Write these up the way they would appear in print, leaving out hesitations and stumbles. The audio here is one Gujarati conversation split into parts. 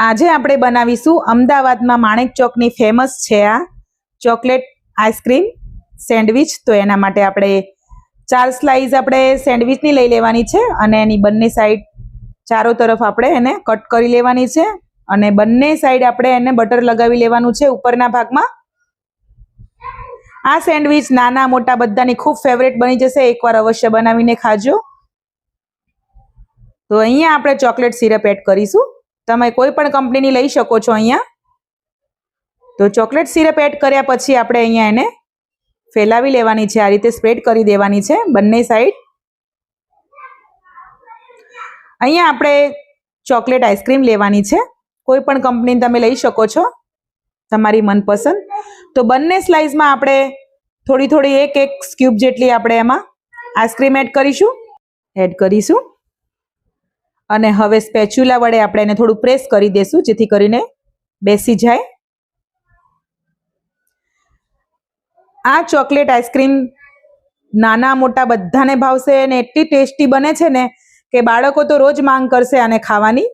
આજે આપણે બનાવીશું અમદાવાદમાં માણેક ચોકની ફેમસ છે આ ચોકલેટ આઈસ્ક્રીમ સેન્ડવિચ. તો એના માટે આપણે 4 સ્લાઇસ આપણે સેન્ડવિચની લઈ લેવાની છે અને એની બંને સાઈડ ચારો તરફ આપણે એને કટ કરી લેવાની છે અને બંને સાઈડ આપણે એને બટર લગાવી લેવાનું છે ઉપરના ભાગમાં. આ સેન્ડવિચ નાના મોટા બધાની ખૂબ ફેવરેટ બની જશે, એકવાર અવશ્ય બનાવીને ખાજો. તો અહીંયા આપણે ચોકલેટ સિરપ એડ કરીશું. તમે કોઈ પણ કંપનીની લઈ શકો છો અહીંયા. તો ચોકલેટ સિરપ એડ કર્યા પછી આપણે અહીંયા એને ફેલાવી લેવાની છે, આ રીતે સ્પ્રેડ કરી દેવાની છે બંને સાઈડ. અહીંયા આપણે ચોકલેટ આઈસ્ક્રીમ લેવાની છે, કોઈ પણ કંપની તમે લઈ શકો છો તમારી મનપસંદ. તો બંને સ્લાઇસમાં આપણે થોડી થોડી એક સ્ક્યુબ જેટલી આપણે એમાં આઈસ્ક્રીમ એડ કરીશું અને હવે સ્પેચ્યુલા વડે આપણે એને થોડું પ્રેસ કરી દેશું જેથી કરીને બેસી જાય. આ ચોકલેટ આઈસ્ક્રીમ નાના મોટા બધાને ભાવશે અને એટલી ટેસ્ટી બને છે ને કે બાળકો તો રોજ માંગ કરશે આને ખાવાની.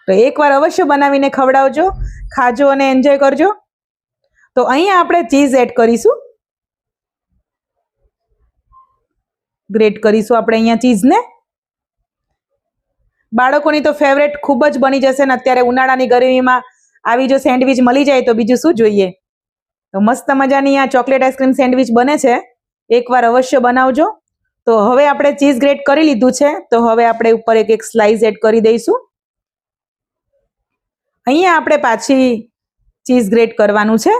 તો એકવાર અવશ્ય બનાવીને ખવડાવજો, ખાજો અને એન્જોય કરજો. તો અહીંયા આપણે ચીઝ એડ કરીશું, ગ્રેટ કરીશું આપણે અહીંયા ચીઝને. બાળકોની તો ફેવરેટ ખૂબ જ બની જશે ને અત્યારે ઉનાળાની ગરમીમાં આવી જો સેન્ડવિચ મળી જાય તો બીજું શું જોઈએ. તો મસ્ત મજાની આ ચોકલેટ આઈસ્ક્રીમ સેન્ડવિચ બને છે, એકવાર અવશ્ય બનાવજો. તો હવે આપણે ચીઝ ગ્રેટ કરી લીધું છે, તો હવે આપણે ઉપર એક સ્લાઇસ એડ કરી દઈશું. અહીંયા આપણે પાછી ચીઝ ગ્રેટ કરવાનું છે.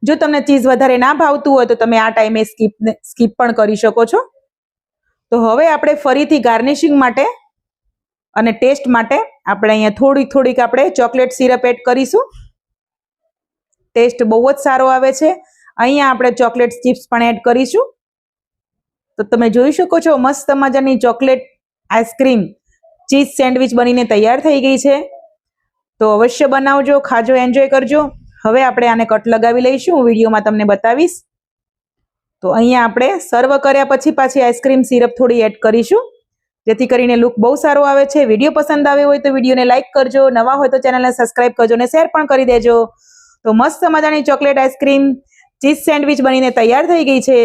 જો તમને ચીઝ વધારે ના ભાવતું હોય તો તમે આ ટાઈમે સ્કીપ પણ કરી શકો છો. તો હવે આપણે ફરીથી ગાર્નિશિંગ માટે અને ટેસ્ટ માટે આપણે અહીંયા થોડીક આપણે ચોકલેટ સિરપ એડ કરીશું. ટેસ્ટ બહુ જ સારો આવે છે. અહીંયા આપણે ચોકલેટ ચિપ્સ પણ એડ કરીશું. તો તમે જોઈ શકો છો મસ્ત મજાની ચોકલેટ આઈસ્ક્રીમ ચીઝ સેન્ડવિચ બનીને તૈયાર થઈ ગઈ છે. તો અવશ્ય બનાવજો, ખાજો, એન્જોય કરજો. હવે આપણે આને કટ લગાવી લઈશું, હું વિડીયોમાં તમને બતાવીશ. તો અહીંયા આપણે સર્વ કર્યા પછી પાછી આઈસ્ક્રીમ સિરપ થોડી એડ કરીશું જેથી કરીને લુક બહુ સારો આવે છે. વિડીયો પસંદ આવ્યો હોય તો વિડીયોને લાઇક કરજો, નવા હોય તો ચેનલને સબસ્ક્રાઇબ કરજો અને શેર પણ કરી દેજો. તો મસ્ત મજાની ચોકલેટ આઈસ્ક્રીમ ચીઝ સેન્ડવિચ બનીને તૈયાર થઈ ગઈ છે.